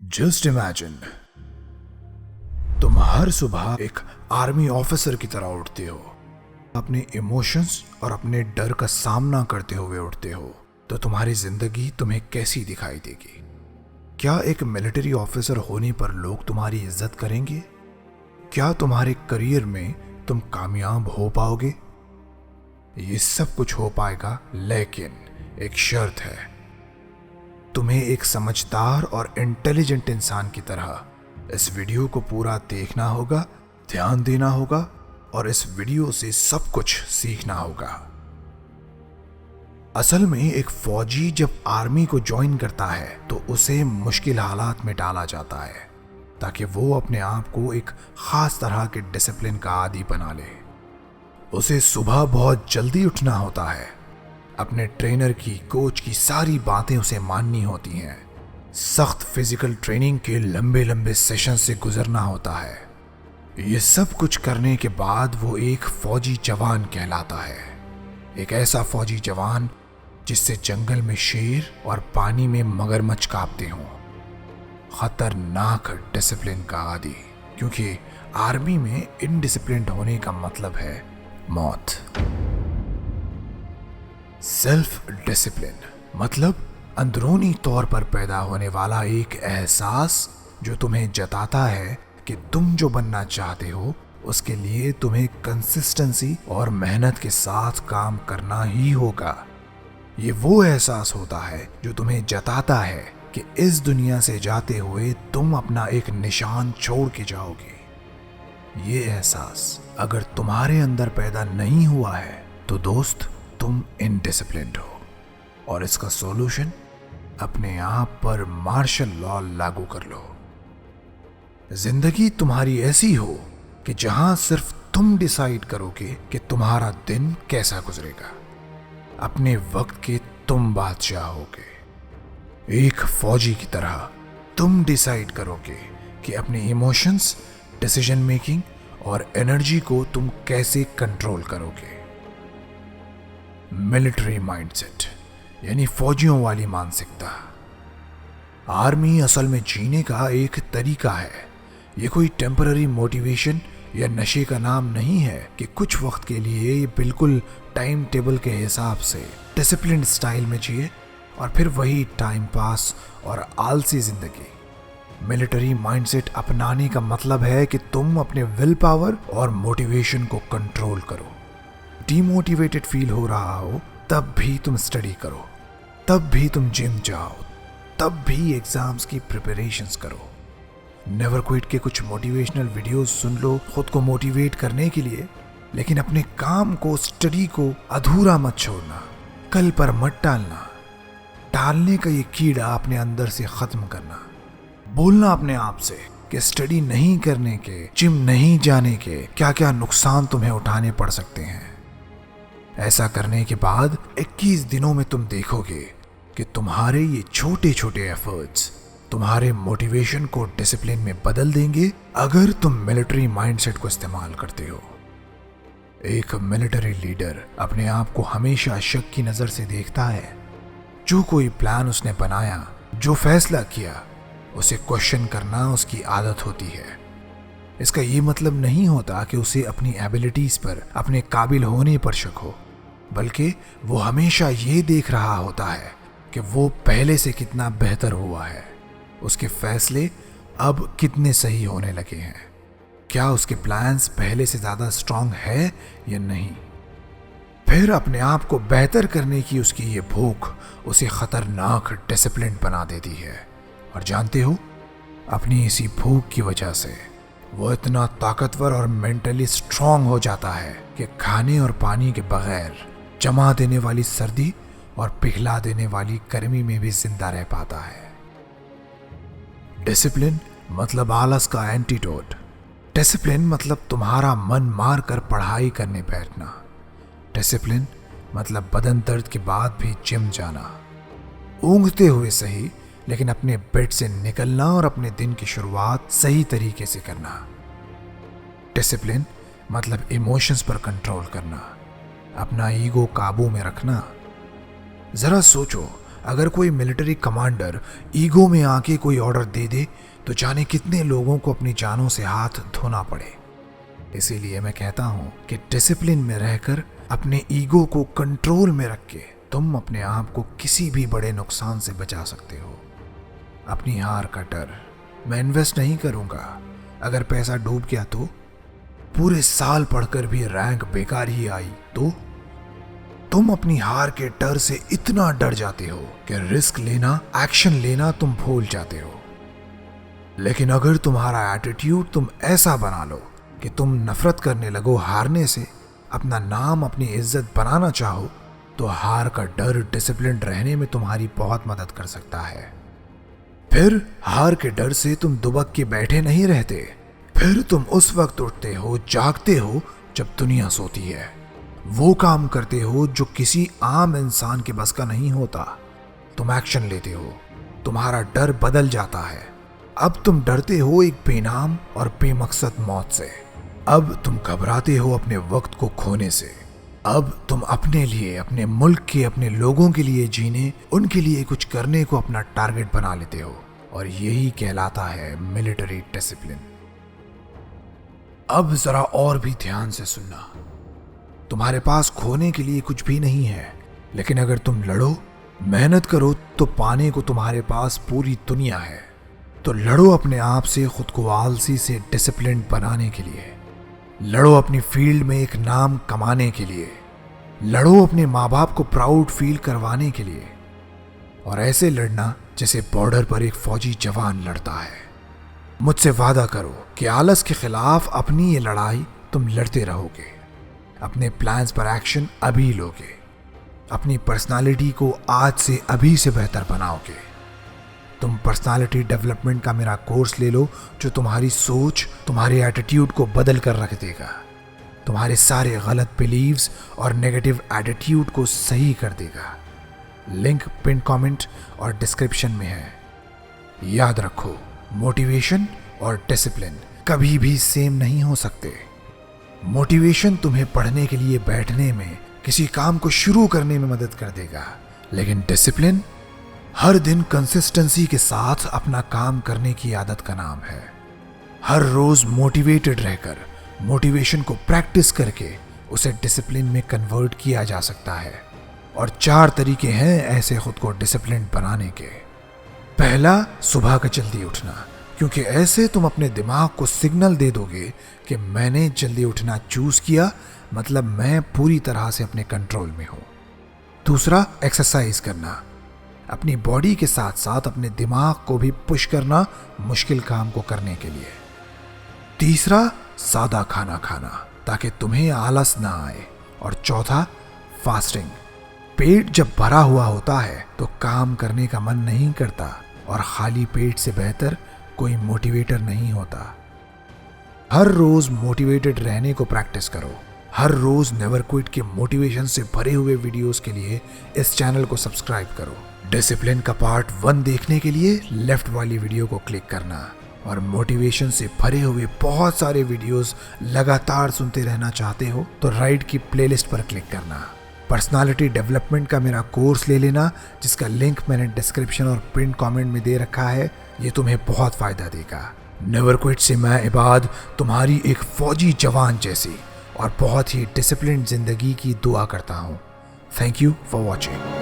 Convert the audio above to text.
Just imagine, तुम हर सुबह एक आर्मी ऑफिसर की तरह उठते हो, अपने इमोशंस और अपने डर का सामना करते हुए उठते हो। तो तुम्हारी जिंदगी तुम्हें कैसी दिखाई देगी? क्या एक मिलिट्री ऑफिसर होने पर लोग तुम्हारी इज्जत करेंगे? क्या तुम्हारे करियर में तुम कामयाब हो पाओगे? ये सब कुछ हो पाएगा, लेकिन एक शर्त है। तुम्हें एक समझदार और इंटेलिजेंट इंसान की तरह इस वीडियो को पूरा देखना होगा, ध्यान देना होगा और इस वीडियो से सब कुछ सीखना होगा। असल में एक फौजी जब आर्मी को ज्वाइन करता है तो उसे मुश्किल हालात में डाला जाता है ताकि वो अपने आप को एक खास तरह के डिसिप्लिन का आदी बना ले। उसे सुबह बहुत जल्दी उठना होता है, अपने ट्रेनर की, कोच की सारी बातें उसे माननी होती हैं, सख्त फिजिकल ट्रेनिंग के लंबे लंबे सेशन से गुजरना होता है। ये सब कुछ करने के बाद वो एक फौजी जवान कहलाता है। एक ऐसा फौजी जवान जिससे जंगल में शेर और पानी में मगरमच्छ कांपते हों। खतरनाक डिसिप्लिन का आदी, क्योंकि आर्मी में इनडिसिप्लिन्ड होने का मतलब है मौत। सेल्फ डिसिप्लिन मतलब अंदरूनी तौर पर पैदा होने वाला एक एहसास जो तुम्हें जताता है कि तुम जो बनना चाहते हो उसके लिए तुम्हें कंसिस्टेंसी और मेहनत के साथ काम करना ही होगा। ये वो एहसास होता है जो तुम्हें जताता है कि इस दुनिया से जाते हुए तुम अपना एक निशान छोड़ के जाओगे। ये एहसास अगर तुम्हारे अंदर पैदा नहीं हुआ है तो दोस्त, तुम इनडिसिप्लिन्ड हो और इसका सॉल्यूशन अपने आप पर मार्शल लॉ लागू कर लो। जिंदगी तुम्हारी ऐसी हो कि जहां सिर्फ तुम डिसाइड करोगे कि तुम्हारा दिन कैसा गुजरेगा। अपने वक्त के तुम बादशाह होगे। एक फौजी की तरह तुम डिसाइड करोगे कि अपने इमोशंस, डिसीजन मेकिंग और एनर्जी को तुम कैसे कंट्रोल करोगे। मिलिट्री माइंडसेट यानी फौजियों वाली मानसिकता। आर्मी असल में जीने का एक तरीका है। ये कोई टेम्पररी मोटिवेशन या नशे का नाम नहीं है कि कुछ वक्त के लिए ये बिल्कुल टाइम टेबल के हिसाब से डिसिप्लिन स्टाइल में जिए और फिर वही टाइम पास और आलसी जिंदगी। मिलिट्री माइंडसेट अपनाने का मतलब है कि तुम अपने विल पावर और मोटिवेशन को कंट्रोल करो। डीमोटिवेटेड फील हो रहा हो तब भी तुम स्टडी करो, तब भी तुम जिम जाओ, तब भी एग्जाम्स की प्रिपरेशंस करो। नेवर क्विट के कुछ मोटिवेशनल वीडियोस सुन लो खुद को मोटिवेट करने के लिए, लेकिन अपने काम को, स्टडी को अधूरा मत छोड़ना, कल पर मत टालना। टालने का ये कीड़ा अपने अंदर से खत्म करना। बोलना अपने आप से कि स्टडी नहीं करने के, जिम नहीं जाने के क्या क्या नुकसान तुम्हें उठाने पड़ सकते हैं। ऐसा करने के बाद 21 दिनों में तुम देखोगे कि तुम्हारे ये छोटे छोटे एफर्ट्स तुम्हारे मोटिवेशन को डिसिप्लिन में बदल देंगे अगर तुम मिलिट्री माइंडसेट को इस्तेमाल करते हो। एक मिलिट्री लीडर अपने आप को हमेशा शक की नजर से देखता है। जो कोई प्लान उसने बनाया, जो फैसला किया, उसे क्वेश्चन करना उसकी आदत होती है। इसका ये मतलब नहीं होता कि उसे अपनी एबिलिटीज पर, अपने काबिल होने पर शक हो, बल्कि वो हमेशा ये देख रहा होता है कि वो पहले से कितना बेहतर हुआ है, उसके फैसले अब कितने सही होने लगे हैं, क्या उसके प्लान्स पहले से ज़्यादा स्ट्रांग है या नहीं। फिर अपने आप को बेहतर करने की उसकी ये भूख उसे खतरनाक डिसिप्लिन बना देती है। और जानते हो, अपनी इसी भूख की वजह से वो इतना ताकतवर और मेंटली स्ट्रांग हो जाता है कि खाने और पानी के बगैर जमा देने वाली सर्दी और पिघला देने वाली गर्मी में भी जिंदा रह पाता है। डिसिप्लिन मतलब आलस का एंटीडोट। डिसिप्लिन मतलब तुम्हारा मन मार कर पढ़ाई करने बैठना। डिसिप्लिन मतलब बदन दर्द के बाद भी जिम जाना, ऊँघते हुए सही, लेकिन अपने बेड से निकलना और अपने दिन की शुरुआत सही तरीके से करना। डिसिप्लिन मतलब इमोशंस पर कंट्रोल करना, अपना ईगो काबू में रखना। जरा सोचो, अगर कोई मिलिट्री कमांडर ईगो में आके कोई ऑर्डर दे दे तो जाने कितने लोगों को अपनी जानों से हाथ धोना पड़े। इसीलिए मैं कहता हूँ कि डिसिप्लिन में रहकर अपने ईगो को कंट्रोल में रख के तुम अपने आप को किसी भी बड़े नुकसान से बचा सकते हो। अपनी हार का डर, मैं इन्वेस्ट नहीं करूँगा, अगर पैसा डूब गया तो, पूरे साल पढ़कर भी रैंक बेकार ही आई तो, तुम अपनी हार के डर से इतना डर जाते हो कि रिस्क लेना, एक्शन लेना तुम भूल जाते हो। लेकिन अगर तुम्हारा एटीट्यूड तुम ऐसा बना लो कि तुम नफरत करने लगो हारने से, अपना नाम, अपनी इज्जत बनाना चाहो, तो हार का डर डिसिप्लिन रहने में तुम्हारी बहुत मदद कर सकता है। फिर हार के डर से तुम दुबक के बैठे नहीं रहते, फिर तुम उस वक्त उठते हो, जागते हो जब दुनिया सोती है। वो काम करते हो जो किसी आम इंसान के बस का नहीं होता। तुम एक्शन लेते हो, तुम्हारा डर बदल जाता है। अब तुम डरते हो एक बेनाम और बेमकसद मौत से। अब तुम घबराते हो अपने वक्त को खोने से। अब तुम अपने लिए, अपने मुल्क के, अपने लोगों के लिए जीने, उनके लिए कुछ करने को अपना टारगेट बना लेते हो। और यही कहलाता है मिलिट्री डिसिप्लिन। अब जरा और भी ध्यान से सुनना। तुम्हारे पास खोने के लिए कुछ भी नहीं है, लेकिन अगर तुम लड़ो, मेहनत करो तो पाने को तुम्हारे पास पूरी दुनिया है। तो लड़ो अपने आप से, खुद को आलसी से डिसिप्लिन बनाने के लिए। लड़ो अपनी फील्ड में एक नाम कमाने के लिए। लड़ो अपने माँ बाप को प्राउड फील करवाने के लिए। और ऐसे लड़ना जैसे बॉर्डर पर एक फौजी जवान लड़ता है। मुझसे वादा करो कि आलस के खिलाफ अपनी ये लड़ाई तुम लड़ते रहोगे। अपने प्लान्स पर एक्शन अभी लोगे। अपनी पर्सनालिटी को आज से अभी से बेहतर बनाओगे। तुम पर्सनालिटी डेवलपमेंट का मेरा कोर्स ले लो, जो तुम्हारी सोच, तुम्हारे एटीट्यूड को बदल कर रख देगा। तुम्हारे सारे गलत बिलीव्स और नेगेटिव एटीट्यूड को सही कर देगा। लिंक पिन कमेंट और डिस्क्रिप्शन में है। याद रखो, मोटिवेशन और डिसिप्लिन कभी भी सेम नहीं हो सकते। मोटिवेशन तुम्हें पढ़ने के लिए बैठने में, किसी काम को शुरू करने में मदद कर देगा, लेकिन डिसिप्लिन हर दिन कंसिस्टेंसी के साथ अपना काम करने की आदत का नाम है। हर रोज मोटिवेटेड रहकर, मोटिवेशन को प्रैक्टिस करके उसे डिसिप्लिन में कन्वर्ट किया जा सकता है। और 4 तरीके हैं ऐसे खुद को डिसिप्लिन बनाने के। पहला, सुबह का जल्दी उठना, क्योंकि ऐसे तुम अपने दिमाग को सिग्नल दे दोगे कि मैंने जल्दी उठना चूज किया, मतलब मैं पूरी तरह से अपने कंट्रोल में हूं। दूसरा, एक्सरसाइज करना, अपनी बॉडी के साथ साथ अपने दिमाग को भी पुश करना मुश्किल काम को करने के लिए। तीसरा, सादा खाना खाना, ताकि तुम्हें आलस ना आए। और चौथा, फास्टिंग। पेट जब भरा हुआ होता है तो काम करने का मन नहीं करता, और खाली पेट से बेहतर कोई मोटिवेटर नहीं होता। हर रोज मोटिवेटेड रहने को प्रैक्टिस करो। हर रोज नेवर क्विट के मोटिवेशन से भरे हुए वीडियोस के लिए इस चैनल को सब्सक्राइब करो। डिसिप्लिन का पार्ट 1 देखने के लिए लेफ्ट वाली वीडियो को क्लिक करना। और मोटिवेशन से भरे हुए बहुत सारे वीडियोस लगातार सुनते रहना चाहते हो तो राइट की प्लेलिस्ट पर क्लिक करना। पर्सनालिटी डेवलपमेंट का मेरा कोर्स ले लेना, जिसका लिंक मैंने डिस्क्रिप्शन और पिन कमेंट में दे रखा है। ये तुम्हें बहुत फायदा देगा। नेवर क्विट से मैं इबाद तुम्हारी एक फौजी जवान जैसी और बहुत ही डिसिप्लिन जिंदगी की दुआ करता हूँ। Thank you for watching.